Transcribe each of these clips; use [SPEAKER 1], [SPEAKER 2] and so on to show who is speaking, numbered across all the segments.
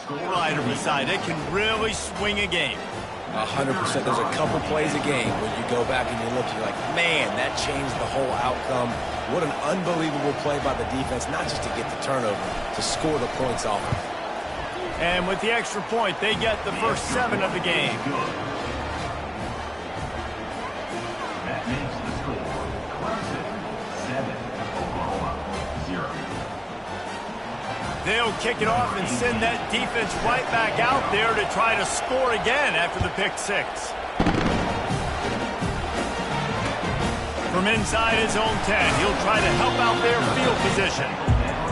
[SPEAKER 1] Lighter beside it can really swing a game.
[SPEAKER 2] 100%. There's a couple plays a game when you go back and you look, you're like, man, that changed the whole outcome. What an unbelievable play by the defense, not just to get the turnover, to score the points off of it.
[SPEAKER 1] And with the extra point, they get the first 7 of the game.
[SPEAKER 3] That makes the score Clemson 7, Oklahoma 0.
[SPEAKER 1] They'll kick it off and send that defense right back out there to try to score again after the pick 6. From inside his own 10, he'll try to help out their field position.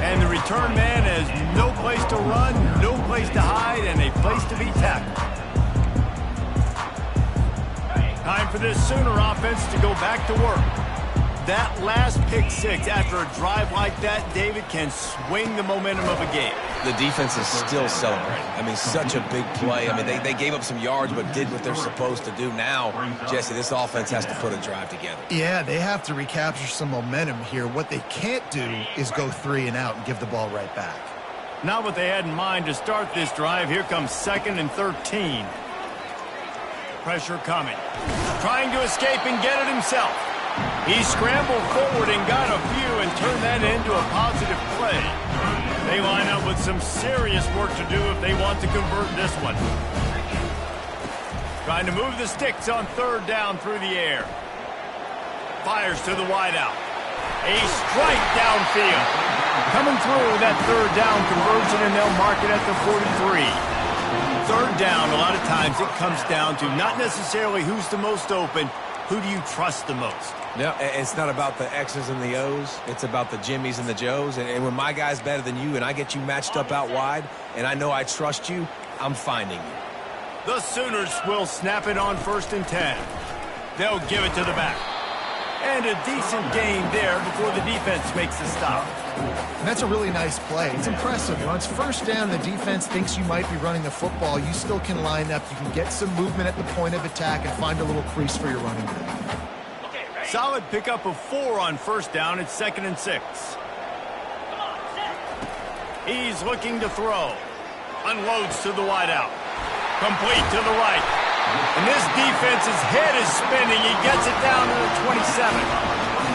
[SPEAKER 1] And the return man has no place to run, no place to hide, and a place to be tackled. Time for this Sooner offense to go back to work. That last pick 6 after a drive like that, David, can swing the momentum of a game.
[SPEAKER 2] The defense is still celebrating. I mean, such a big play. I mean, they gave up some yards but did what they're supposed to do. Now, Jesse, this offense has to put a drive together.
[SPEAKER 4] Yeah, they have to recapture some momentum here. What they can't do is go 3 and out and give the ball right back.
[SPEAKER 1] Not what they had in mind to start this drive. Here comes 2nd and 13. Pressure coming. Trying to escape and get it himself. He scrambled forward and got a few and turned that into a positive play. They line up with some serious work to do if they want to convert this one. Trying to move the sticks on 3rd down through the air. Fires to the wideout. A strike downfield. Coming through that 3rd down conversion, and they'll mark it at the 43. 3rd down, a lot of times it comes down to not necessarily who's the most open, who do you trust the most?
[SPEAKER 2] No, it's not about the X's and the O's. It's about the Jimmies and the Joes. And when my guy's better than you and I get you matched up out wide and I know I trust you, I'm finding you.
[SPEAKER 1] The Sooners will snap it on 1st and 10. They'll give it to the back. And a decent gain there before the defense makes the stop.
[SPEAKER 4] And that's a really nice play. It's impressive. When it's 1st down, the defense thinks you might be running the football. You still can line up. You can get some movement at the point of attack and find a little crease for your running back.
[SPEAKER 1] Solid pickup of 4 on 1st down. It's 2nd and 6. He's looking to throw. Unloads to the wideout. Complete to the right. And this defense's head is spinning. He gets it down to the 27.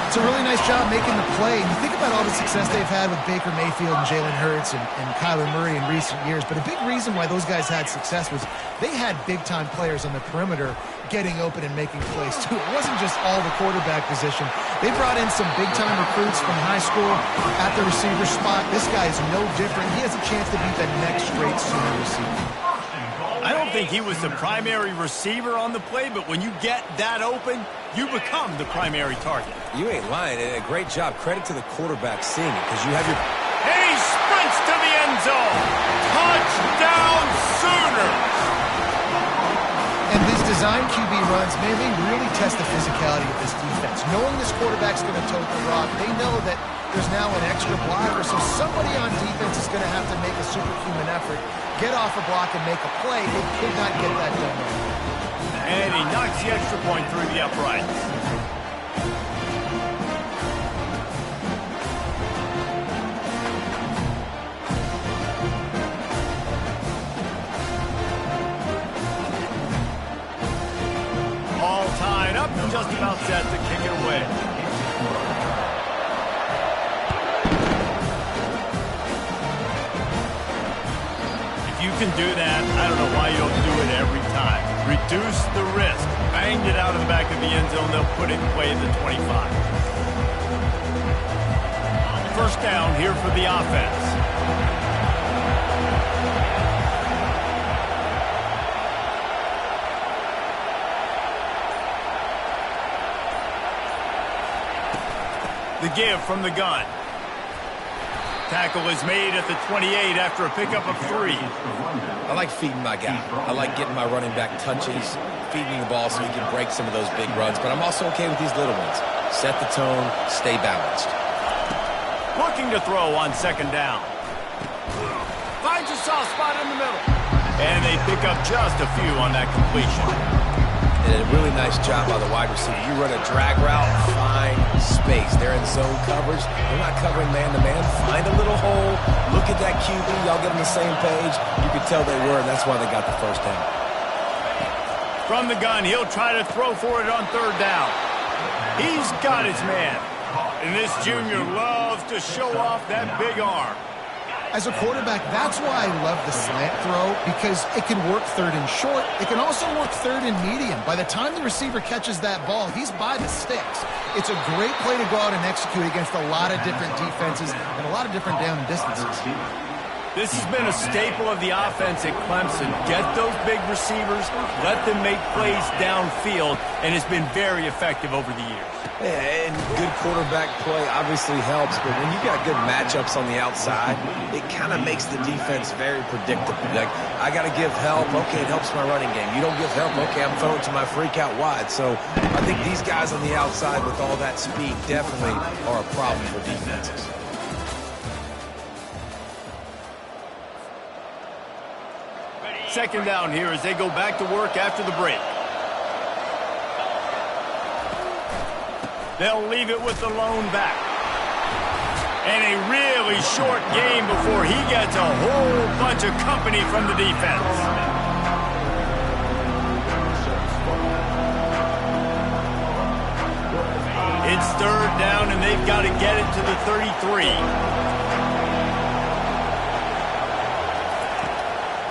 [SPEAKER 4] It's a really nice job making the play. And you think about all the success they've had with Baker Mayfield and Jalen Hurts and Kyler Murray in recent years. But a big reason why those guys had success was they had big-time players on the perimeter getting open and making plays, too. It wasn't just all the quarterback position. They brought in some big-time recruits from high school at the receiver spot. This guy is no different. He has a chance to be the next great Sooner receiver.
[SPEAKER 1] I don't think he was the primary receiver on the play, but when you get that open, you become the primary target.
[SPEAKER 2] You ain't lying. A great job. Credit to the quarterback seeing it because you have your...
[SPEAKER 1] And he sprints to the end zone. Touchdown Sooners!
[SPEAKER 4] And these design QB runs, man, they really test the physicality of this defense. Knowing this quarterback's going to tote the rock, they know that there's now an extra blocker, so somebody on defense is going to have to make a superhuman effort, get off a block and make a play. They could not get that done.
[SPEAKER 1] And he knocks the extra point through the uprights. All tied up, just about set to kick it away. If you can do that, I don't know why you don't do it every time. Reduce the risk. Banged it out of the back of the end zone. They'll put it away at the 25. 1st down here for the offense. The give from the gun. Tackle is made at the 28 after a pickup of 3.
[SPEAKER 2] I like feeding my guy. I like getting my running back touches, feeding the ball so he can break some of those big runs. But I'm also okay with these little ones. Set the tone, stay balanced.
[SPEAKER 1] Looking to throw on 2nd down. Finds a soft spot in the middle. And they pick up just a few on that completion.
[SPEAKER 2] And a really nice job by the wide receiver. You run a drag route, find space. They're in zone coverage. They're not covering man-to-man. Find a little hole. Look at that QB. Y'all get on the same page. You could tell they were, and that's why they got the first down.
[SPEAKER 1] From the gun, he'll try to throw for it on third down. He's got his man. And this junior loves to show off that big arm.
[SPEAKER 4] As a quarterback, that's why I love the slant throw, because it can work third and short. It can also work third and medium. By the time the receiver catches that ball, he's by the sticks. It's a great play to go out and execute against a lot of different defenses and a lot of different down distances.
[SPEAKER 1] This has been a staple of the offense at Clemson. Get those big receivers, let them make plays downfield, and it's been very effective over the years.
[SPEAKER 2] Yeah, and good quarterback play obviously helps, but when you got good matchups on the outside, it kind of makes the defense very predictable. Like, I got to give help. Okay, it helps my running game. You don't give help. Okay, I'm throwing to my freak out wide. So I think these guys on the outside with all that speed definitely are a problem for defenses.
[SPEAKER 1] Second down here as they go back to work after the break. They'll leave it with the lone back. And a really short game before he gets a whole bunch of company from the defense. It's third down, and they've got to get it to the 33.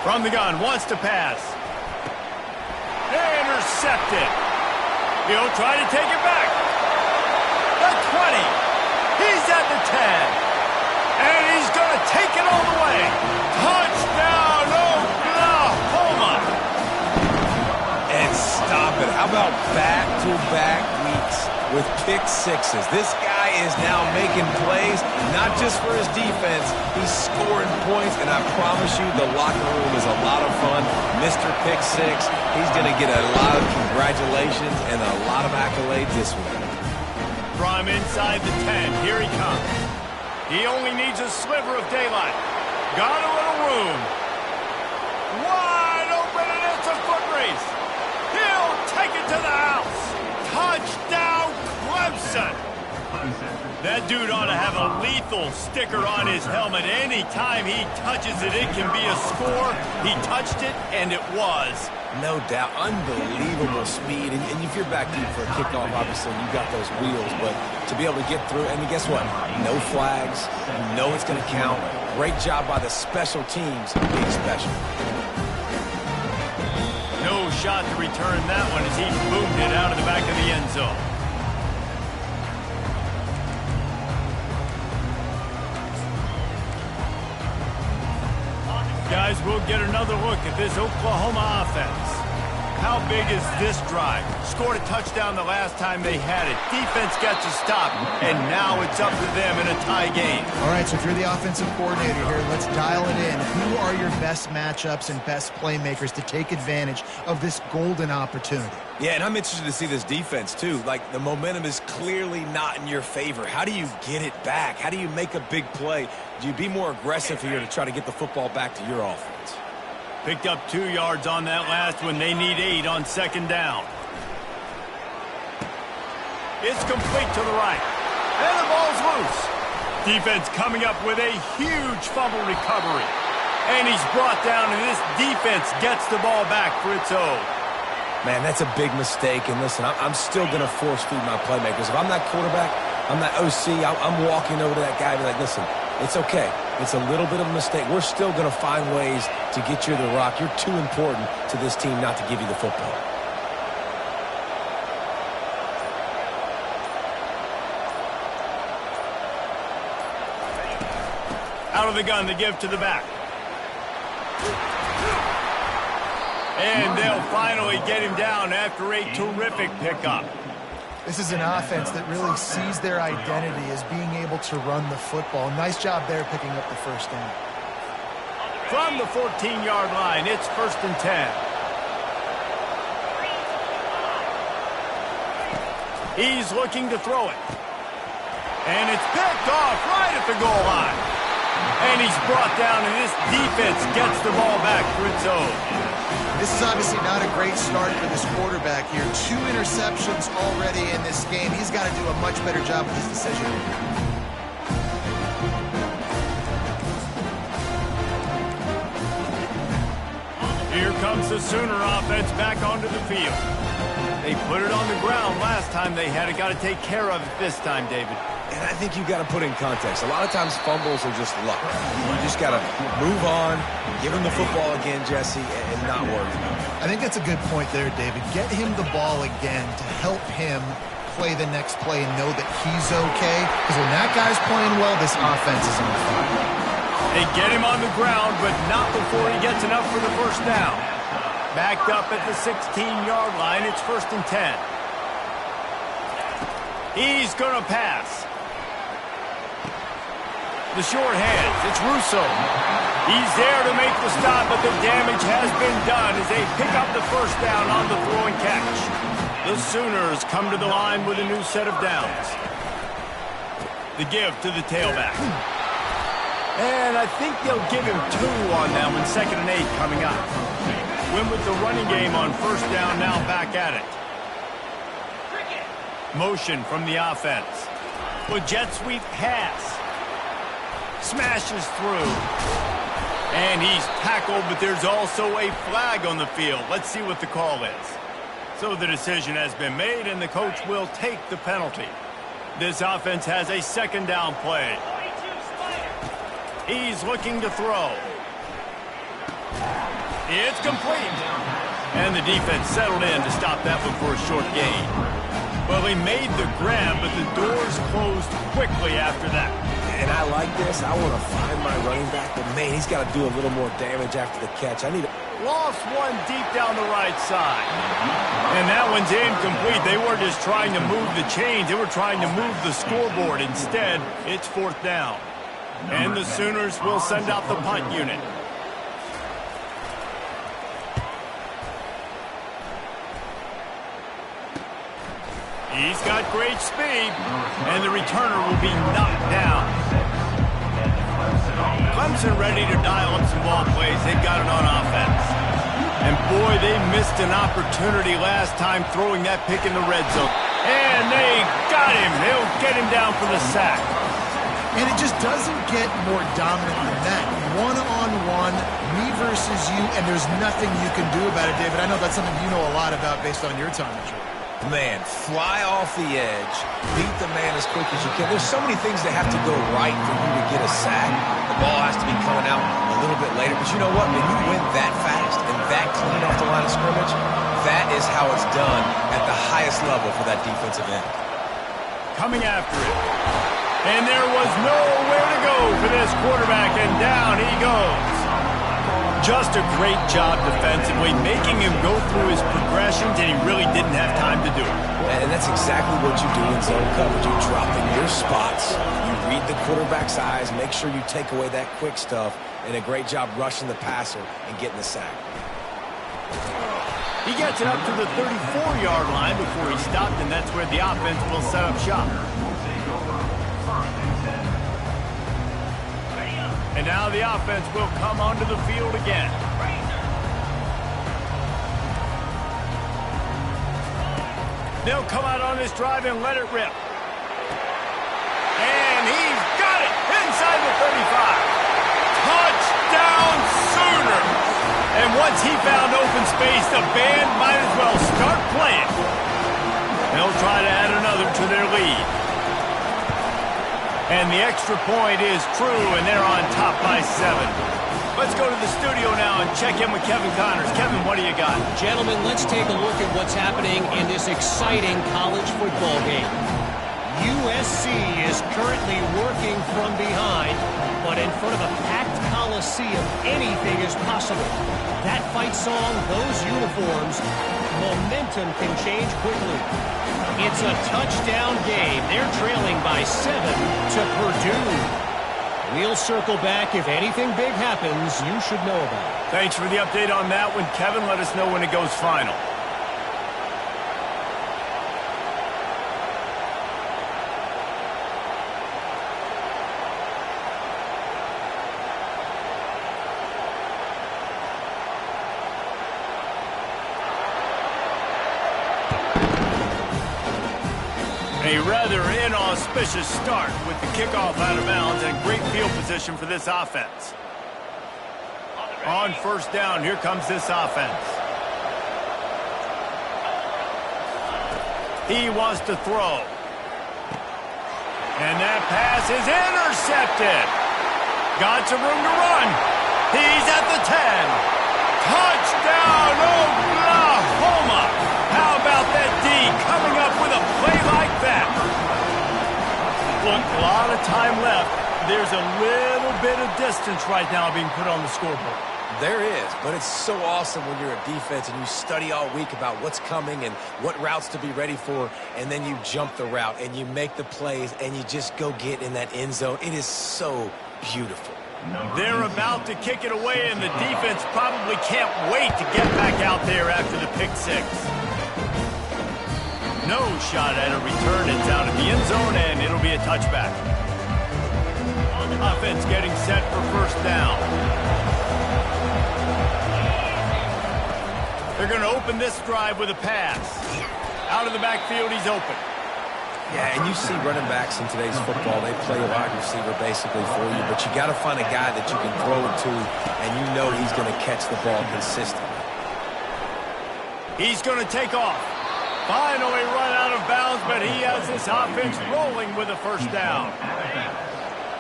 [SPEAKER 1] From the gun, wants to pass. Intercepted. He'll try to take it back. The 20. He's at the 10. And he's going to take it all the way. Touchdown, Oklahoma.
[SPEAKER 2] And stop it. How about back-to-back weeks with pick sixes? This guy is now making plays, not just for his defense. He's scoring points, and I promise you the locker room is a lot of fun. Mr. Pick Six, he's going to get a lot of congratulations and a lot of accolades this week.
[SPEAKER 1] From inside the 10, here he comes. He only needs a sliver of daylight. Got a little room. Wide open, and it's a foot race. He'll take it to the house. Touchdown, Clemson. That dude ought to have a lethal sticker on his helmet. Anytime he touches it, it can be a score. He touched it, and it was.
[SPEAKER 2] No doubt. Unbelievable speed. And if you're back deep for a kickoff, obviously, you got those wheels. But to be able to get through, and guess what? No flags. You know it's going to count. Great job by the special teams being special.
[SPEAKER 1] No shot to return that one as he boomed it out of the back of the end zone. Guys, we'll get another look at this Oklahoma offense. How big is this drive? Scored a touchdown the last time they had it. Defense gets a stop, and now it's up to them in a tie game.
[SPEAKER 4] All right, so if you're the offensive coordinator here, let's dial it in. Who are your best matchups and best playmakers to take advantage of this golden opportunity?
[SPEAKER 2] Yeah, and I'm interested to see this defense, too. Like, the momentum is clearly not in your favor. How do you get it back? How do you make a big play? Do you be more aggressive here to try to get the football back to your offense?
[SPEAKER 1] Picked up 2 yards on that last one. They need 8 on second down. It's complete to the right. And the ball's loose. Defense coming up with a huge fumble recovery. And he's brought down, and this defense gets the ball back for its own.
[SPEAKER 2] Man, that's a big mistake. And listen, I'm still going to force feed my playmakers. If I'm that quarterback, I'm that OC, I'm walking over to that guy and be like, listen, it's okay. It's a little bit of a mistake. We're still going to find ways to get you the rock. You're too important to this team not to give you the football.
[SPEAKER 1] Out of the gun, the give to the back. And they'll finally get him down after a terrific pickup.
[SPEAKER 4] This is an offense that really sees their identity as being able to run the football. Nice job there picking up the first down.
[SPEAKER 1] From the 14-yard line, it's 1st and 10. He's looking to throw it. And it's picked off right at the goal line. And he's brought down, and this defense gets the ball back for its own.
[SPEAKER 4] This is obviously not a great start for this quarterback here. 2 interceptions already in this game. He's got to do a much better job with his decision.
[SPEAKER 1] Here comes the Sooner offense back onto the field. They put it on the ground last time they had it. Got to take care of it this time, David.
[SPEAKER 2] And I think you've got to put in context. A lot of times fumbles are just luck. You just got to move on, give him the football again, Jesse, and not worry about it.
[SPEAKER 4] I think that's a good point there, David. Get him the ball again to help him play the next play and know that he's okay. Because when that guy's playing well, this offense is on fire.
[SPEAKER 1] They get him on the ground, but not before he gets enough for the first down. Backed up at the 16-yard line. It's 1st and 10. He's going to pass. The short hands. It's Russo. He's there to make the stop, but the damage has been done as they pick up the first down on the throw and catch. The Sooners come to the line with a new set of downs. The give to the tailback. And I think they'll give him 2 on that one. 2nd and 8 coming up. Win with the running game on first down, now back at it. Motion from the offense. With jet sweep pass. Smashes through. And he's tackled, but there's also a flag on the field. Let's see what the call is. So the decision has been made, and the coach will take the penalty. This offense has a 2nd down play. He's looking to throw. It's complete. And the defense settled in to stop that one for a short gain. Well, he made the grab, but the doors closed quickly after that.
[SPEAKER 2] And I like this. I want to find my running back, but man, he's got to do a little more damage after the catch. I need a...
[SPEAKER 1] Lost one deep down the right side. And that one's incomplete. They were just trying to move the chains. They were trying to move the scoreboard. Instead, it's 4th down. And the Sooners will send out the punt unit. He's got great speed, and the returner will be knocked down. Clemson ready to dial up some ball plays. They've got it on offense. And boy, they missed an opportunity last time throwing that pick in the red zone. And they got him. They'll get him down for the sack.
[SPEAKER 4] And it just doesn't get more dominant than that. One-on-one, me versus you, and there's nothing you can do about it, David. I know that's something you know a lot about based on your time.
[SPEAKER 2] Man, fly off the edge, beat the man as quick as you can. There's so many things that have to go right for you to get a sack. The ball has to be coming out a little bit later. But you know what? When you win that fast and that clean off the line of scrimmage, that is how it's done at the highest level for that defensive end.
[SPEAKER 1] Coming after it. And there was nowhere to go for this quarterback, and down he goes. Just a great job defensively, making him go through his progressions, and he really didn't have time to do it.
[SPEAKER 2] And that's exactly what you do in zone coverage. You drop in your spots, you read the quarterback's eyes, make sure you take away that quick stuff, and a great job rushing the passer and getting the sack.
[SPEAKER 1] He gets it up to the 34-yard line before he stopped, and that's where the offense will set up shop. And now the offense will come onto the field again. They'll come out on this drive and let it rip. And he's got it inside the 35. Touchdown Sooner! And once he found open space, the band might as well start playing. They'll try to add another to their lead. And the extra point is true, and they're on top by 7. Let's go to the studio now and check in with Kevin Connors. Kevin, what do you got?
[SPEAKER 5] Gentlemen, let's take a look at what's happening in this exciting college football game. USC is currently working from behind, but in front of a packed Coliseum, anything is possible. That fight song, those uniforms, momentum can change quickly. It's a touchdown game. They're trailing by 7 to Purdue. We'll circle back. If anything big happens, you should know about it.
[SPEAKER 1] Thanks for the update on that one, Kevin. Let us know when it goes final. A rather inauspicious start with the kickoff out of bounds and great field position for this offense. On first down, here comes this offense. He wants to throw. And that pass is intercepted. Got some room to run. He's at the 10. Touchdown, Oklahoma. How about that D coming up with a play like that? Look, a lot of time left. There's a little bit of distance right now being put on the scoreboard.
[SPEAKER 2] There is, but it's so awesome when you're a defense and you study all week about what's coming and what routes to be ready for, and then you jump the route and you make the plays and you just go get in that end zone. It is so beautiful.
[SPEAKER 1] They're about to kick it away, and the defense probably can't wait to get back out there after the pick six. No shot at a return. It's out of the end zone, and it'll be a touchback. Offense getting set for first down. They're going to open this drive with a pass. Out of the backfield, he's open.
[SPEAKER 2] Yeah, and you see running backs in today's football, they play a wide receiver basically for you, but you got to find a guy that you can throw it to, and you know he's going to catch the ball consistently.
[SPEAKER 1] He's going to take off. Finally run out of bounds, but he has this offense rolling with a first down.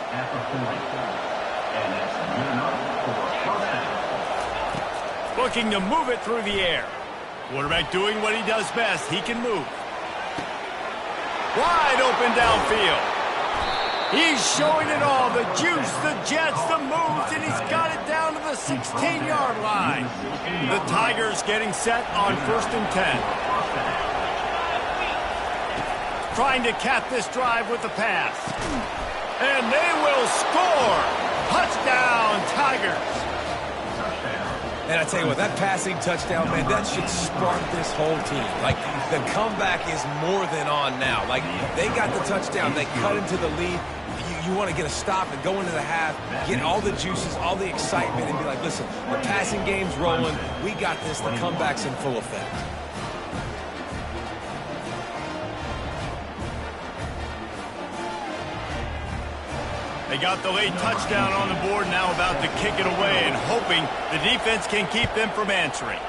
[SPEAKER 3] At the 44. And that's good enough for a first down.
[SPEAKER 1] Looking to move it through the air. Quarterback doing what he does best. He can move. Wide open downfield. He's showing it all. The juice, the jets, the moves, and he's got it down to the 16-yard line. The Tigers getting set on 1st and 10. Trying to cap this drive with the pass. And they will score. Touchdown, Tigers.
[SPEAKER 2] And I tell you what, that passing touchdown, man, that should spark this whole team. Like, the comeback is more than on now. Like, they got the touchdown. They cut into the lead. You want to get a stop and go into the half, get all the juices, all the excitement, and be like, listen, the passing game's rolling. We got this. The comeback's in full effect.
[SPEAKER 1] They got the late touchdown on the board, now about to kick it away and hoping the defense can keep them from answering.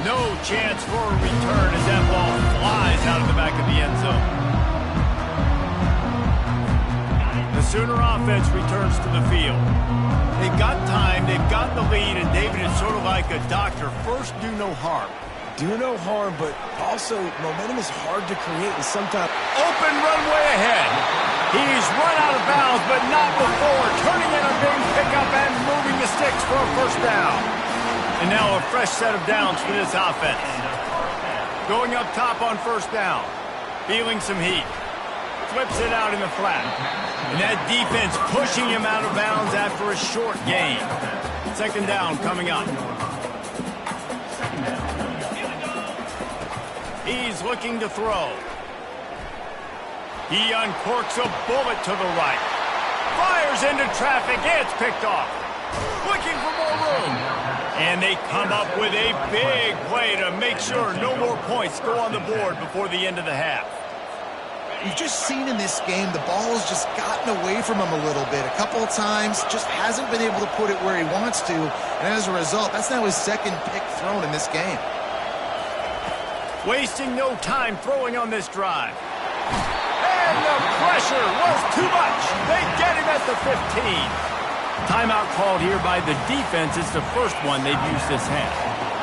[SPEAKER 1] No chance for a return as that ball flies out of the back of the end zone. The Sooner offense returns to the field. They've got time, they've got the lead, and David is sort of like a doctor. First, do no harm.
[SPEAKER 2] Do no harm, but also momentum is hard to create, and sometimes
[SPEAKER 1] open runway ahead. He's run out of bounds, but not before. Turning in a big pickup and moving the sticks for a first down. And now a fresh set of downs for this offense. Going up top on first down. Feeling some heat. Flips it out in the flat. And that defense pushing him out of bounds after a short gain. Second down coming up. He's looking to throw. He uncorks a bullet to the right. Fires into traffic. It's picked off. Looking for more room. And they come up with a big play to make sure no more points go on the board before the end of the half.
[SPEAKER 4] You've just seen in this game, the ball has just gotten away from him a little bit. A couple of times, just hasn't been able to put it where he wants to. And as a result, that's now his second pick thrown in this game.
[SPEAKER 1] Wasting no time throwing on this drive. And the pressure was too much. They get him at the 15. Timeout called here by the defense. It's the first one they've used this half.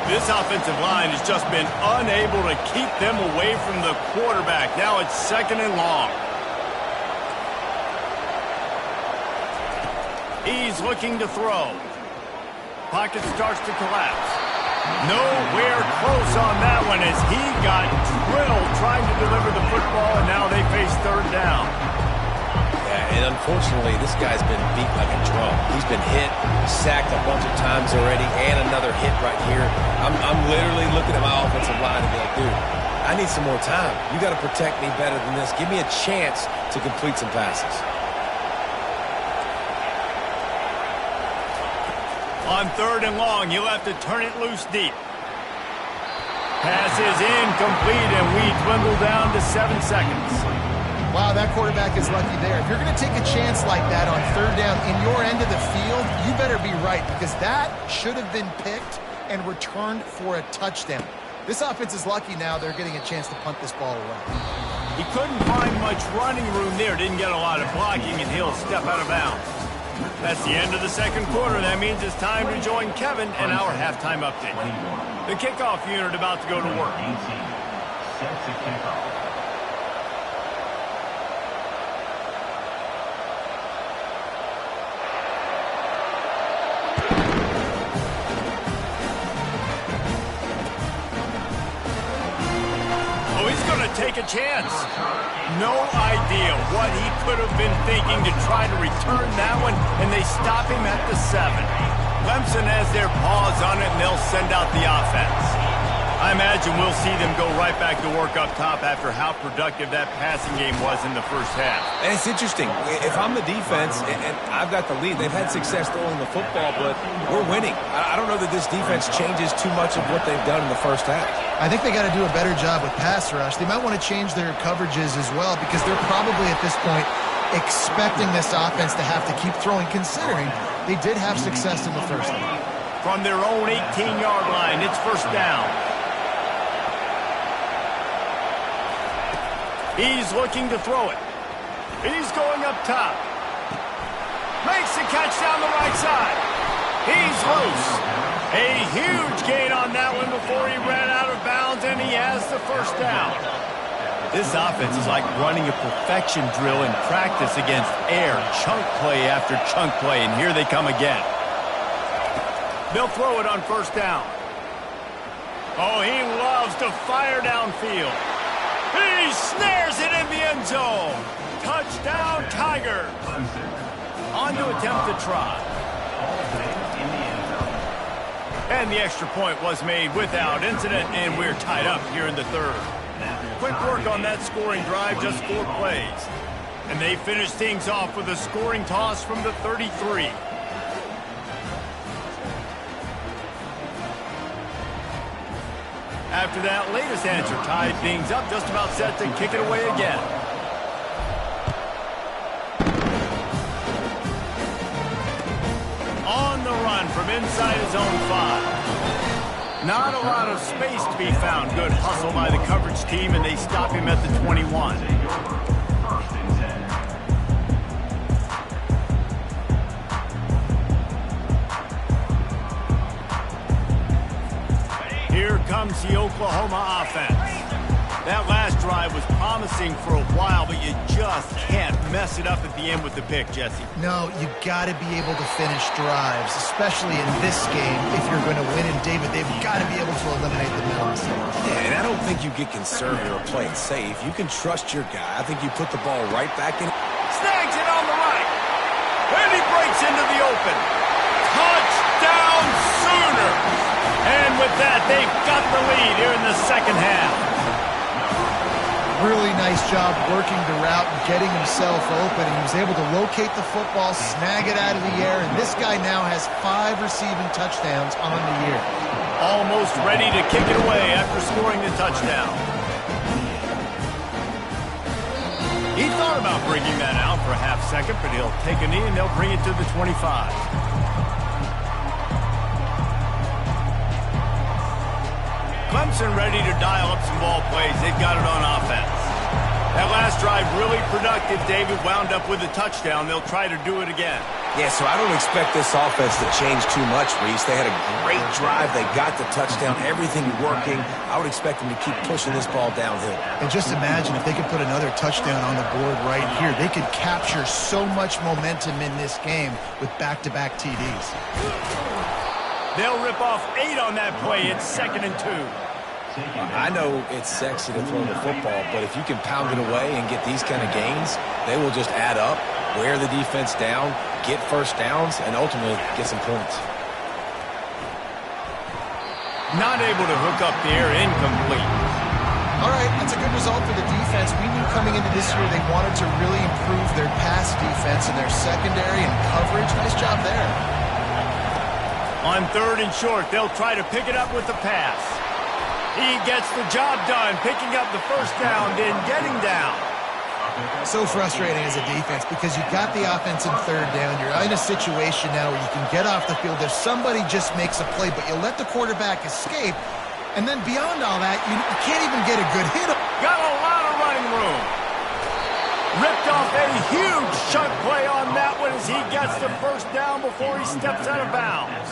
[SPEAKER 1] This offensive line has just been unable to keep them away from the quarterback. Now it's second and long. He's looking to throw. Pocket starts to collapse. Nowhere close on that one as he got drilled trying to deliver the football, and now they face third down.
[SPEAKER 2] Yeah, and unfortunately, this guy's been beat like a drum. He's been hit, sacked a bunch of times already, and another hit right here. I'm literally looking at my offensive line and be like, dude, I need some more time. You got to protect me better than this. Give me a chance to complete some passes.
[SPEAKER 1] On third and long, he'll have to turn it loose deep. Pass is incomplete, and we dwindle down to 7 seconds.
[SPEAKER 4] Wow, that quarterback is lucky there. If you're going to take a chance like that on third down in your end of the field, you better be right, because that should have been picked and returned for a touchdown. This offense is lucky now they're getting a chance to punt this ball away.
[SPEAKER 1] He couldn't find much running room there. Didn't get a lot of blocking, and he'll step out of bounds. That's the end of the second quarter. That means it's time to join Kevin and our halftime update. The kickoff unit about to go to work.
[SPEAKER 3] 18 set to kick off.
[SPEAKER 1] Take a chance. No idea what he could have been thinking to try to return that one, and they stop him at the 7. Clemson has their paws on it, and they'll send out the offense. I imagine we'll see them go right back to work up top after how productive that passing game was in the first half.
[SPEAKER 2] And it's interesting. If I'm the defense and I've got the lead, they've had success throwing the football, but we're winning. I don't know that this defense changes too much of what they've done in the first half.
[SPEAKER 4] I think they got to do a better job with pass rush. They might want to change their coverages as well, because they're probably at this point expecting this offense to have to keep throwing, considering they did have success in the first half.
[SPEAKER 1] From their own 18-yard line, it's first down. He's looking to throw it. He's going up top. Makes the catch down the right side. He's loose. A huge gain on that one before he ran out of bounds, and he has the first down. This offense is like running a perfection drill in practice against air, chunk play after chunk play, and here they come again. They'll throw it on first down. Oh, he loves to fire downfield. He snares it in the end zone. Touchdown, Tigers. On to attempt the try. And the extra point was made without incident, and we're tied up here in the third. Quick work on that scoring drive, just 4 plays. And they finish things off with a scoring toss from the 33. After that latest answer tied things up, just about set to kick it away again. On the run from inside his own 5. Not a lot of space to be found. Good hustle by the coverage team, and they stop him at the 21. Here comes the Oklahoma offense. That last drive was promising for a while, but you just can't mess it up at the end with the pick, Jesse.
[SPEAKER 4] No, you got to be able to finish drives, especially in this game. If you're going to win, and David, they've got to be able to eliminate the middle mistakes.
[SPEAKER 2] Yeah, and I don't think you get conservative or play it safe. You can trust your guy. I think you put the ball right back in.
[SPEAKER 1] Snags it on the right. And he breaks into the open. Touchdown Sooners! And with that, they've got the lead here in the second half.
[SPEAKER 4] Really nice job working the route and getting himself open. He was able to locate the football, snag it out of the air, and this guy now has 5 receiving touchdowns on the year.
[SPEAKER 1] Almost ready to kick it away after scoring the touchdown. He thought about bringing that out for a half second, but he'll take a knee and they'll bring it to the 25. Clemson ready to dial up some ball plays. They've got it on offense. That last drive really productive. David wound up with a touchdown. They'll try to do it again.
[SPEAKER 2] Yeah, so I don't expect this offense to change too much, Reese. They had a great drive. They got the touchdown. Everything working. I would expect them to keep pushing this ball downhill.
[SPEAKER 4] And just imagine if they could put another touchdown on the board right here. They could capture so much momentum in this game with back-to-back TDs.
[SPEAKER 1] They'll rip off 8 on that play. It's 2nd and 2.
[SPEAKER 2] I know it's sexy to throw the football, but if you can pound it away and get these kind of gains, they will just add up, wear the defense down, get first downs, and ultimately get some points.
[SPEAKER 1] Not able to hook up there, incomplete.
[SPEAKER 4] All right, that's a good result for the defense. We knew coming into this year they wanted to really improve their pass defense and their secondary and coverage. Nice job there.
[SPEAKER 1] On 3rd and short, they'll try to pick it up with the pass. He gets the job done, picking up the first down, then getting down.
[SPEAKER 4] So frustrating as a defense because you got the offense in third down. You're in a situation now where you can get off the field if somebody just makes a play, but you let the quarterback escape. And then beyond all that, you can't even get a good hit.
[SPEAKER 1] Got a lot of running room. Ripped off a huge chunk play on that one as he gets the first down before he steps out of bounds.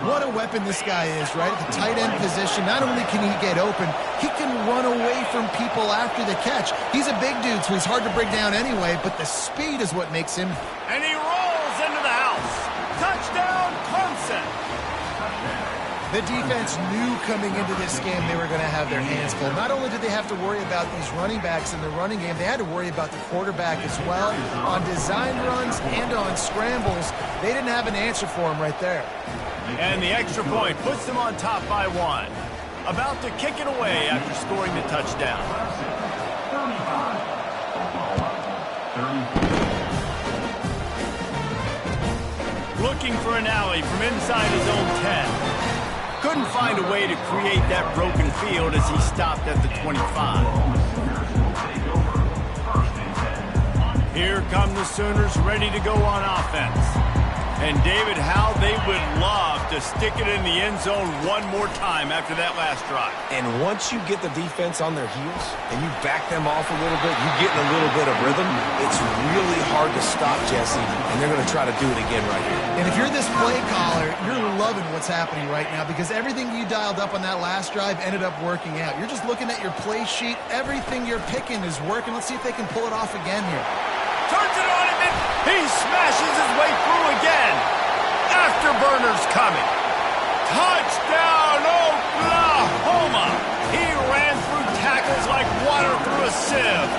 [SPEAKER 4] What a weapon this guy is, right? At the tight end position, not only can he get open, he can run away from people after the catch. He's a big dude, so he's hard to bring down anyway, but the speed is what makes him.
[SPEAKER 1] And he rolls into the house. Touchdown, Clemson.
[SPEAKER 4] The defense knew coming into this game they were going to have their hands full. Not only did they have to worry about these running backs in the running game, they had to worry about the quarterback as well. On designed runs and on scrambles, they didn't have an answer for him right there.
[SPEAKER 1] And the extra point puts them on top by 1. About to kick it away after scoring the touchdown. Looking for an alley from inside his own 10. Couldn't find a way to create that broken field as he stopped at the 25. Here come the Sooners ready to go on offense. And David, how they would love to stick it in the end zone one more time after that last drive.
[SPEAKER 2] And once you get the defense on their heels and you back them off a little bit, you get in a little bit of rhythm, it's really hard to stop, Jesse, and they're going to try to do it again right here.
[SPEAKER 4] And if you're this play caller, you're loving what's happening right now because everything you dialed up on that last drive ended up working out. You're just looking at your play sheet. Everything you're picking is working. Let's see if they can pull it off again here.
[SPEAKER 1] Turns it on him, and he smashes his way through again. Afterburner's coming. Touchdown, Oklahoma! He ran through tackles like water through a sieve.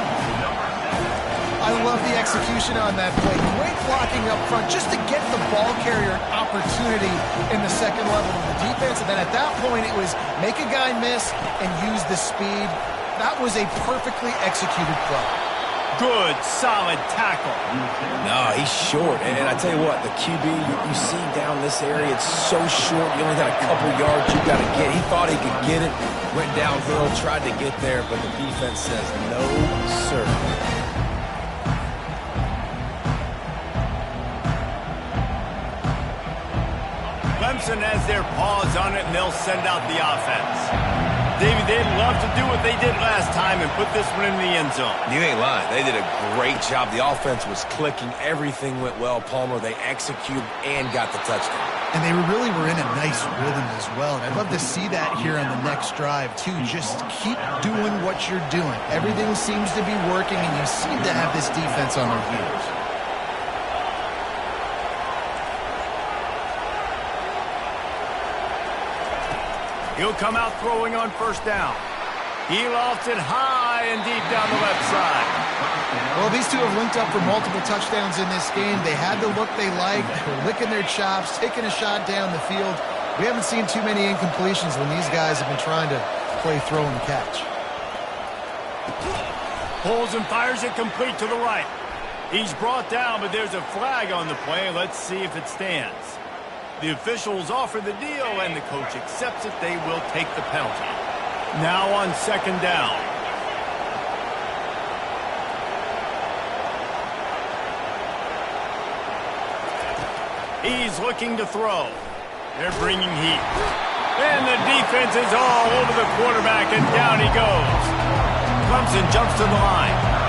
[SPEAKER 4] I love the execution on that play. Great blocking up front just to get the ball carrier an opportunity in the second level of the defense. And then at that point, it was make a guy miss and use the speed. That was a perfectly executed play.
[SPEAKER 1] Good, solid tackle.
[SPEAKER 2] No, he's short. And I tell you what, the QB, you see down this area, it's so short. You only got a couple yards you got to get. He thought he could get it, went downhill, tried to get there, but the defense says no, sir.
[SPEAKER 1] Clemson has their paws on it, and they'll send out the offense. David, they'd love to do what they did last time and put this one in the end zone.
[SPEAKER 2] You ain't lying. They did a great job. The offense was clicking. Everything went well, Palmer. They executed and got the touchdown.
[SPEAKER 4] And they really were in a nice rhythm as well. And I'd love to see that here on the next drive, too. Just keep doing what you're doing. Everything seems to be working, and you seem to have this defense on their heels.
[SPEAKER 1] He'll come out throwing on first down. He lofts it high and deep down the left side.
[SPEAKER 4] Well, these two have linked up for multiple touchdowns in this game. They had the look they liked. They're licking their chops, taking a shot down the field. We haven't seen too many incompletions when these guys have been trying to play throw and catch.
[SPEAKER 1] Pulls and fires it complete to the right. He's brought down, but there's a flag on the play. Let's see if it stands. The officials offer the deal, and the coach accepts it. They will take the penalty. Now on second down. He's looking to throw. They're bringing heat. And the defense is all over the quarterback, and down he goes. Clemson jumps to the line.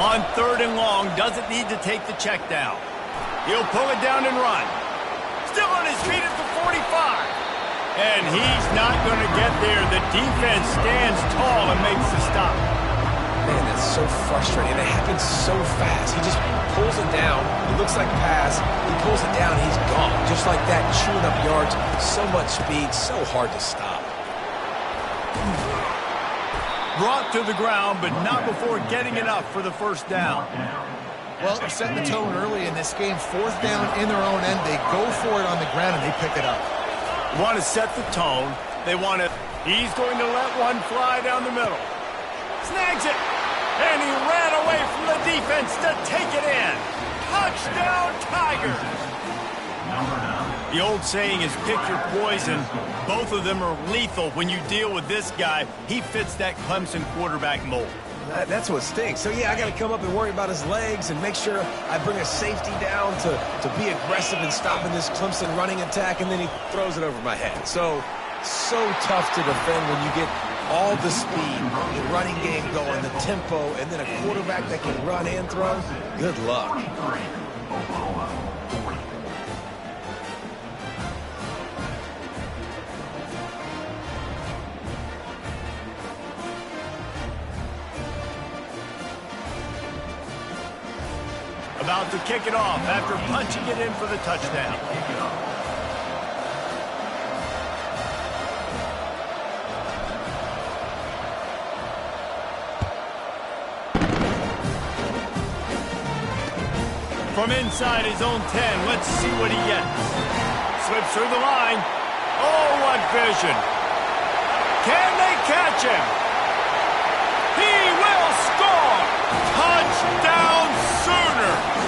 [SPEAKER 1] On third and long, doesn't need to take the check down. He'll pull it down and run. Still on his feet at the 45. And he's not going to get there. The defense stands tall and makes the stop.
[SPEAKER 2] Man, that's so frustrating. It happens so fast. He just pulls it down. It looks like a pass. He pulls it down, and he's gone. Just like that, chewing up yards. So much speed, so hard to stop.
[SPEAKER 1] Brought to the ground, but not before getting enough for the first down.
[SPEAKER 4] Well, they're setting the tone early in this game. Fourth down in their own end. They go for it on the ground, and they pick it up.
[SPEAKER 1] Want to set the tone, They want it. He's going to let one fly down the middle. Snags it. And he ran away from the defense to take it in. Touchdown, Tigers. The old saying is pick your poison. Both of them are lethal when you deal with this guy. He fits that Clemson quarterback mold.
[SPEAKER 2] That's what stinks. So, yeah, I got to come up and worry about his legs and make sure I bring a safety down to be aggressive in stopping this Clemson running attack, and then he throws it over my head. So tough to defend when you get all the speed, the running game going, the tempo, and then a quarterback that can run and throw. Good luck.
[SPEAKER 1] About to kick it off after punching it in for the touchdown. From inside his own 10, let's see what he gets. Slips through the line. Oh, what vision. Can they catch him? He will score! Touchdown Sooners!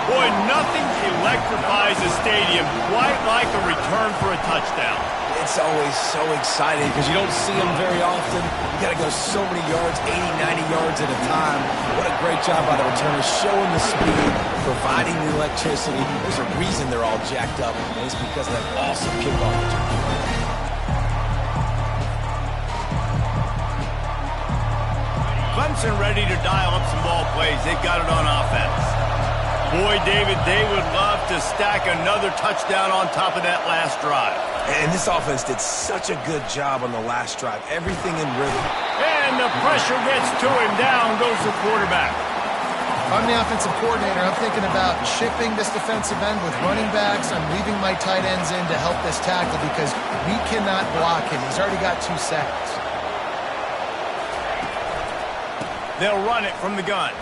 [SPEAKER 1] Boy, nothing electrifies a stadium quite like a return for a touchdown.
[SPEAKER 2] It's always so exciting because you don't see them very often. You got to go so many yards, 80, 90 yards at a time. What a great job by the returners, showing the speed, providing the electricity. There's a reason they're all jacked up, and it's because of that awesome kickoff return.
[SPEAKER 1] Clemson ready to dial up some ball plays. They've got it on offense. Boy, David, they would love to stack another touchdown on top of that last drive.
[SPEAKER 2] And this offense did such a good job on the last drive. Everything in rhythm.
[SPEAKER 1] And the pressure gets to him. Down goes the quarterback.
[SPEAKER 4] If I'm the offensive coordinator, I'm thinking about shipping this defensive end with running backs. I'm leaving my tight ends in to help this tackle because we cannot block him. He's already got 2 seconds.
[SPEAKER 1] They'll run it from the gun.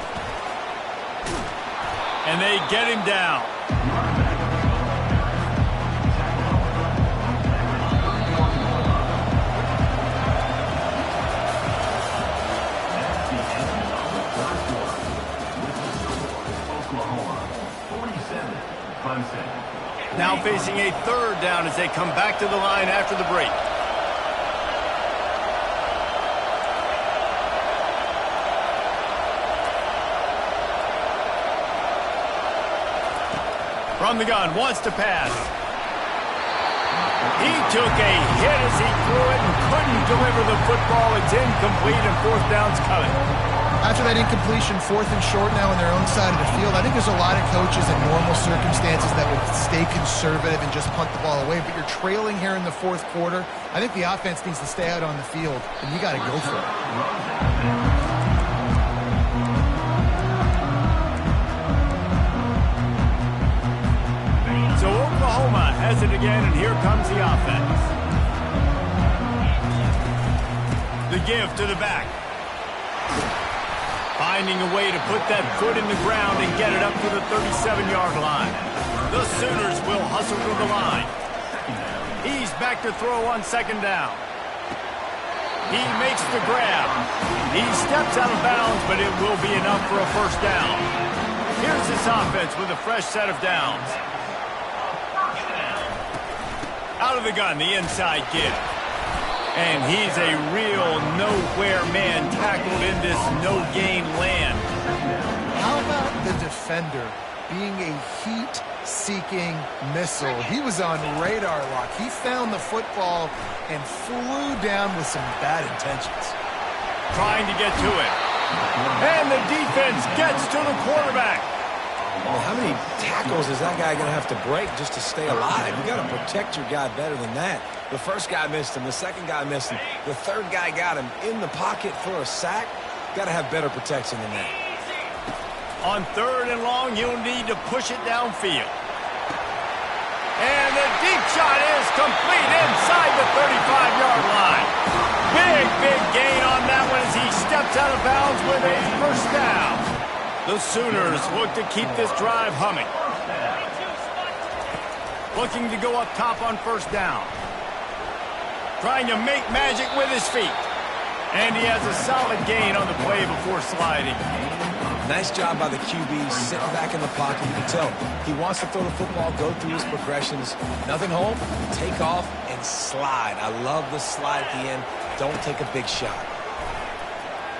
[SPEAKER 1] And they get him down. Now facing a 3rd down as they come back to the line after the break. From the gun, wants to pass. He took a hit as he threw it and couldn't deliver the football. It's incomplete and 4th down's coming.
[SPEAKER 4] After that incompletion, 4th and short now on their own side of the field, I think there's a lot of coaches in normal circumstances that would stay conservative and just punt the ball away. But you're trailing here in the 4th quarter. I think the offense needs to stay out on the field, and you got to go for it.
[SPEAKER 1] So Oklahoma has it again, and here comes the offense. The give to the back. Finding a way to put that foot in the ground and get it up to the 37-yard line. The Sooners will hustle to the line. He's back to throw on 2nd down. He makes the grab. He steps out of bounds, but it will be enough for a 1st down. Here's this offense with a fresh set of downs. Out of the gun, the inside give. And he's a real nowhere man tackled in this no-gain land.
[SPEAKER 4] How about the defender being a heat-seeking missile? He was on radar lock. He found the football and flew down with some bad intentions.
[SPEAKER 1] Trying to get to it. And the defense gets to the quarterback.
[SPEAKER 2] Well, how many tackles is that guy going to have to break just to stay alive? You got to protect your guy better than that. The first guy missed him. The second guy missed him. The third guy got him in the pocket for a sack. Got to have better protection than that.
[SPEAKER 1] On 3rd and long, you'll need to push it downfield. And the deep shot is complete inside the 35-yard line. Big gain on that one as he steps out of bounds with a 1st down. The Sooners look to keep this drive humming. Looking to go up top on 1st down. Trying to make magic with his feet. And he has a solid gain on the play before sliding.
[SPEAKER 2] Nice job by the QB, sitting back in the pocket. You can tell he wants to throw the football, go through his progressions. Nothing home, take off, and slide. I love the slide at the end. Don't take a big shot.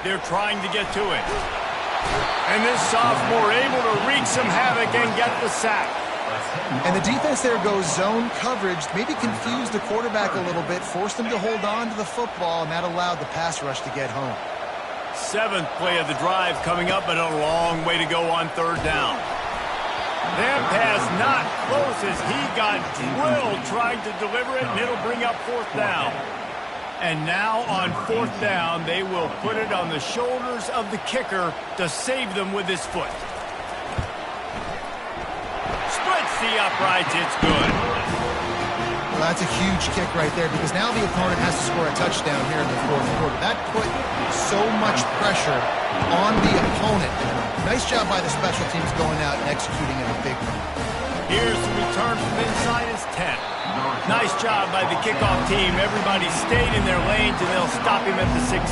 [SPEAKER 1] They're trying to get to it. And this sophomore able to wreak some havoc and get the sack.
[SPEAKER 4] And the defense there goes zone coverage, maybe confused the quarterback a little bit, forced him to hold on to the football, and that allowed the pass rush to get home.
[SPEAKER 1] 7th play of the drive coming up, but a long way to go on 3rd down. That pass not close as he got drilled trying to deliver it, and it'll bring up 4th down. And now on 4th down, they will put it on the shoulders of the kicker to save them with his foot. Splits the uprights, it's good.
[SPEAKER 4] Well, that's a huge kick right there because now the opponent has to score a touchdown here in the 4th quarter. That put so much pressure on the opponent. Nice job by the special teams going out and executing in a big one.
[SPEAKER 1] Here's the return from inside his 10. Nice job by the kickoff team. Everybody stayed in their lanes, and they'll stop him at the 16.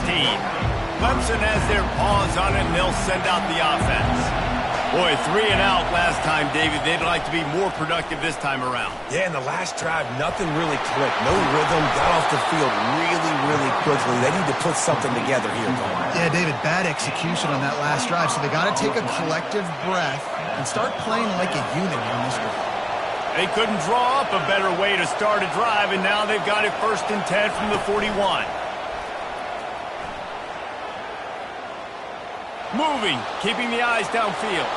[SPEAKER 1] Clemson has their paws on it, and they'll send out the offense. Boy, 3 and out last time, David. They'd like to be more productive this time around.
[SPEAKER 2] Yeah, in the last drive, nothing really clicked. No rhythm, got off the field really quickly. They need to put something together here, Cole.
[SPEAKER 4] Yeah, David, bad execution on that last drive, so they got to take a collective breath and start playing like a unit on this one.
[SPEAKER 1] They couldn't draw up a better way to start a drive, and now they've got it 1st and 10 from the 41. Moving, keeping the eyes downfield.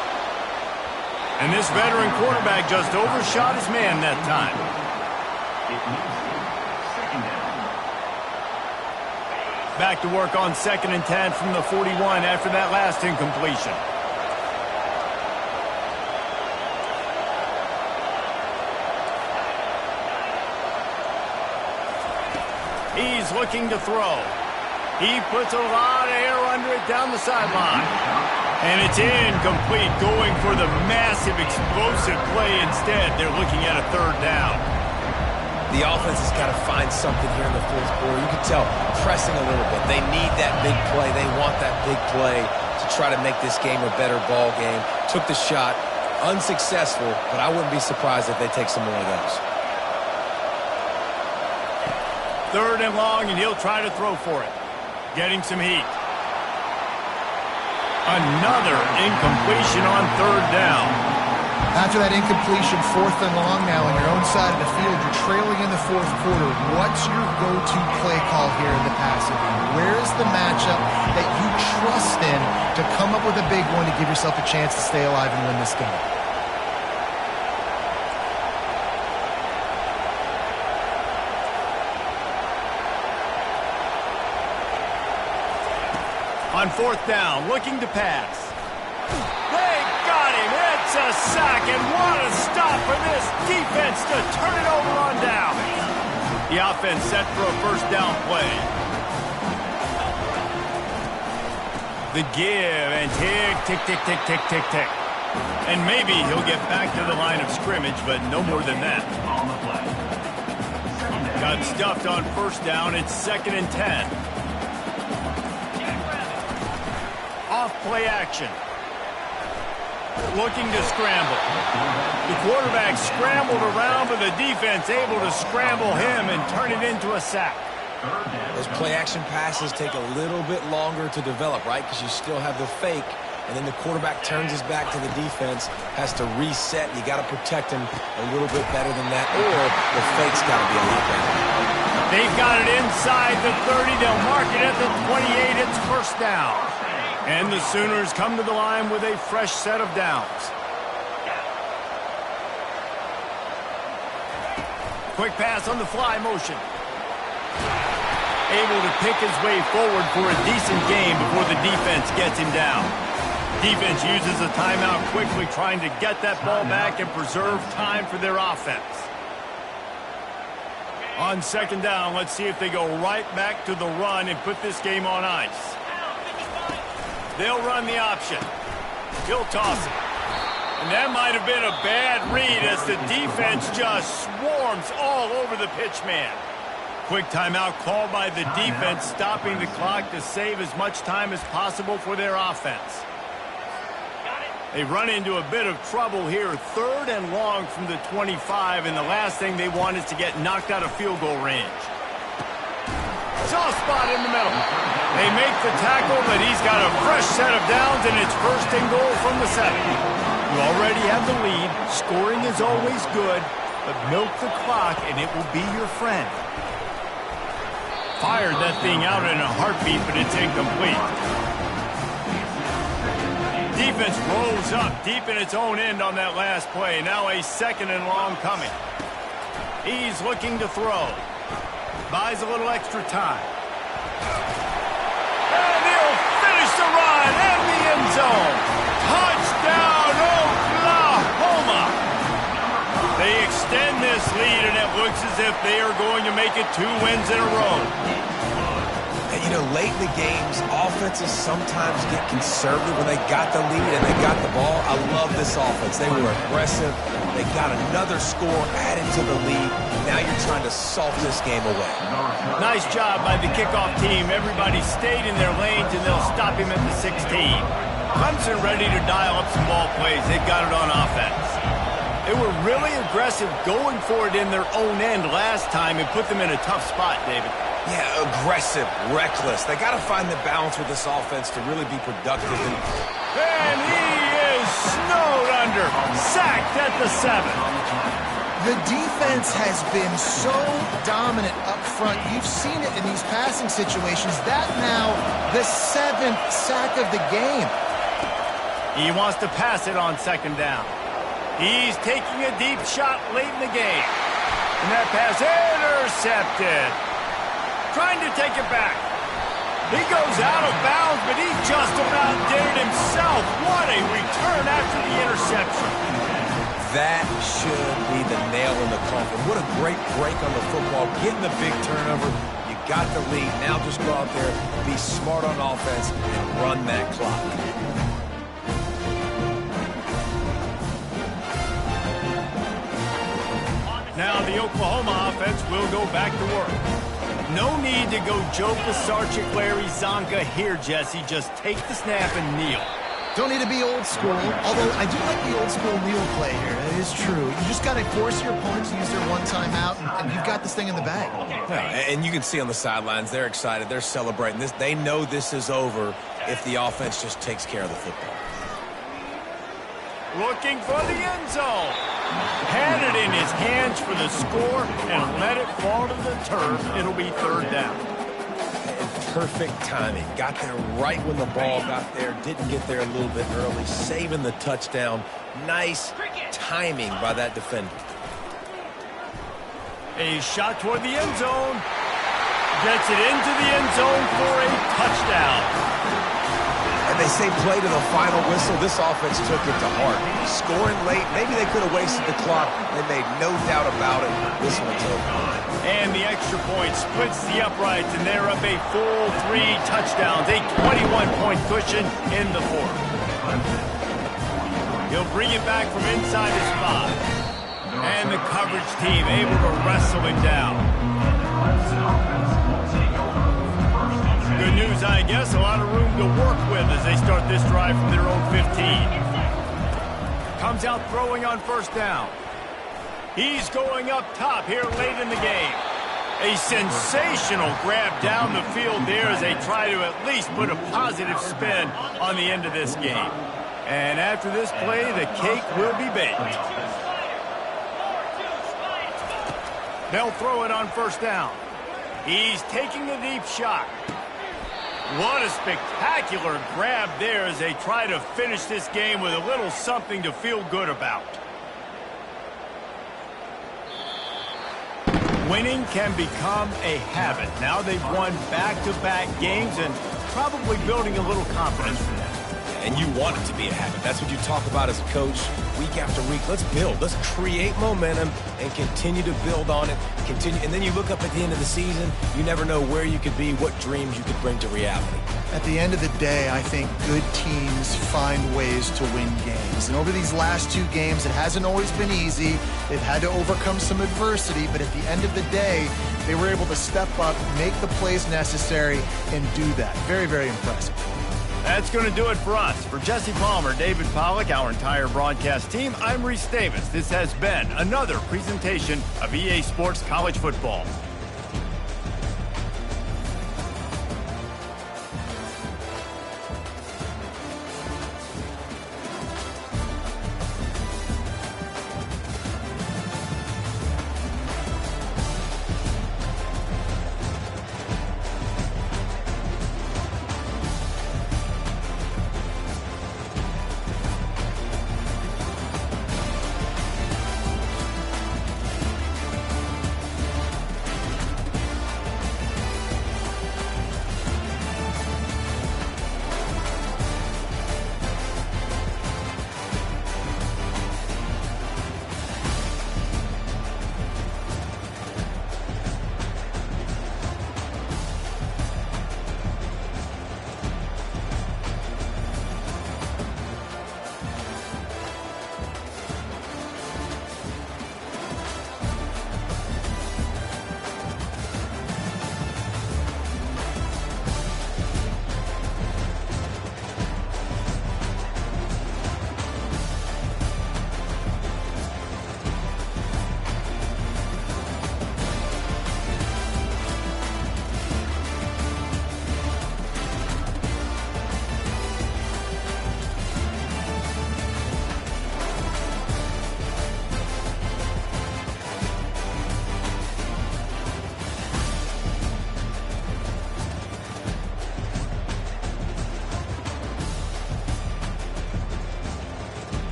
[SPEAKER 1] And this veteran quarterback just overshot his man that time. Back to work on 2nd and 10 from the 41 after that last incompletion. He's looking to throw. He puts a lot of air under it down the sideline. And it's incomplete, going for the massive, explosive play instead. They're looking at a 3rd down.
[SPEAKER 2] The offense has got to find something here in the 4th quarter. You can tell, pressing a little bit. They need that big play. They want that big play to try to make this game a better ball game. Took the shot, unsuccessful, but I wouldn't be surprised if they take some more of those.
[SPEAKER 1] 3rd and long, and he'll try to throw for it. Getting some heat. Another incompletion on 3rd down.
[SPEAKER 4] After that incompletion, 4th and long now on your own side of the field, you're trailing in the 4th quarter. What's your go-to play call here in the passing game? Where's the matchup that you trust in to come up with a big one to give yourself a chance to stay alive and win this game?
[SPEAKER 1] On 4th down, looking to pass. They got him. It's a sack, and what a stop for this defense to turn it over on down. The offense set for a 1st down play. The give, and tick. And maybe he'll get back to the line of scrimmage, but no more than that. Got stuffed on 1st down. It's 2nd and 10. Off play action. Looking to scramble. The quarterback scrambled around, but the defense able to scramble him and turn it into a sack.
[SPEAKER 2] Those play action passes take a little bit longer to develop, right? Because you still have the fake, and then the quarterback turns his back to the defense, has to reset. You got to protect him a little bit better than that, or the fake's got to be a lot better.
[SPEAKER 1] They've got it inside the 30. They'll mark it at the 28. It's 1st down. And the Sooners come to the line with a fresh set of downs. Quick pass on the fly motion. Able to pick his way forward for a decent game before the defense gets him down. Defense uses a timeout quickly, trying to get that ball back and preserve time for their offense. On 2nd down, let's see if they go right back to the run and put this game on ice. They'll run the option. He'll toss it. And that might have been a bad read as the defense just swarms all over the pitch man. Quick timeout called by the defense, stopping the clock to save as much time as possible for their offense. They run into a bit of trouble here, 3rd and long from the 25, and the last thing they want is to get knocked out of field goal range. Soft spot in the middle. They make the tackle, but he's got a fresh set of downs, and it's 1st and goal from the 7. You already have the lead. Scoring is always good, but milk the clock, and it will be your friend. Fired that thing out in a heartbeat, but it's incomplete. Defense rolls up deep in its own end on that last play. Now a 2nd and long coming. He's looking to throw. Buys a little extra time. And he'll finish the run in the end zone. Touchdown, Oklahoma! They extend this lead, and it looks as if they are going to make it 2 wins in a row.
[SPEAKER 2] And, you know, late in the games, offenses sometimes get conservative when they got the lead and they got the ball. I love this offense. They were aggressive. They got another score added to the lead. Now you're trying to salt this game away.
[SPEAKER 1] Nice job by the kickoff team. Everybody stayed in their lanes, and they'll stop him at the 16. Clemson ready to dial up some ball plays. They've got it on offense. They were really aggressive going for it in their own end last time and put them in a tough spot, David.
[SPEAKER 2] Yeah, aggressive, reckless. They got to find the balance with this offense to really be productive.
[SPEAKER 1] And he is snowed under. Sacked at the 7.
[SPEAKER 4] The defense has been so dominant up front. You've seen it in these passing situations. That now the 7th sack of the game.
[SPEAKER 1] He wants to pass it on 2nd down. He's taking a deep shot late in the game. And that pass intercepted. Trying to take it back. He goes out of bounds, but he just about did it himself. What a return after the interception.
[SPEAKER 2] That should be the nail in the coffin. What a great break on the football. Getting the big turnover. You got the lead. Now just go out there, be smart on offense, and run that clock.
[SPEAKER 1] Now the Oklahoma offense will go back to work. No need to go Joe Pisarcik, Larry Zonka here, Jesse. Just take the snap and kneel.
[SPEAKER 4] Don't need to be old school, although I do like the old school kneel play here. That is true. You just got to force your opponents to use their one timeout, and you've got this thing in the bag.
[SPEAKER 2] Yeah, and you can see on the sidelines, they're excited. They're celebrating this. They know this is over if the offense just takes care of the football.
[SPEAKER 1] Looking for the end zone. Had it in his hands for the score and let it fall to the turf. It'll be 3rd down.
[SPEAKER 2] And perfect timing. Got there right when the ball got there. Didn't get there a little bit early. Saving the touchdown. Nice timing by that defender.
[SPEAKER 1] A shot toward the end zone. Gets it into the end zone for a touchdown.
[SPEAKER 2] And they say play to the final whistle. This offense took it to heart. Scoring late, maybe they could have wasted the clock. They made no doubt about it. This one's over.
[SPEAKER 1] And the extra point splits the uprights, and they're up a full 3 touchdowns. A 21-point cushion in the 4th. He'll bring it back from inside his 5. And the coverage team able to wrestle him down. Good news, I guess. A lot of room to work with as they start this drive from their own 15. Comes out throwing on 1st down. He's going up top here late in the game. A sensational grab down the field there as they try to at least put a positive spin on the end of this game. And after this play, the cake will be baked. They'll throw it on 1st down. He's taking a deep shot. What a spectacular grab there as they try to finish this game with a little something to feel good about. Winning can become a habit. Now they've won back-to-back games and probably building a little confidence from that.
[SPEAKER 2] and you want it to be a habit. That's what you talk about as a coach week after week. Let's build. Let's create momentum and continue to build on it. And then you look up at the end of the season, you never know where you could be, what dreams you could bring to reality.
[SPEAKER 4] At the end of the day, I think good teams find ways to win games. And over these last 2 games, it hasn't always been easy. They've had to overcome some adversity, but at the end of the day, they were able to step up, make the plays necessary, and do that. Very, very impressive.
[SPEAKER 1] That's going to do it for us. For Jesse Palmer, David Pollack, our entire broadcast team, I'm Reese Davis. This has been another presentation of EA Sports College Football.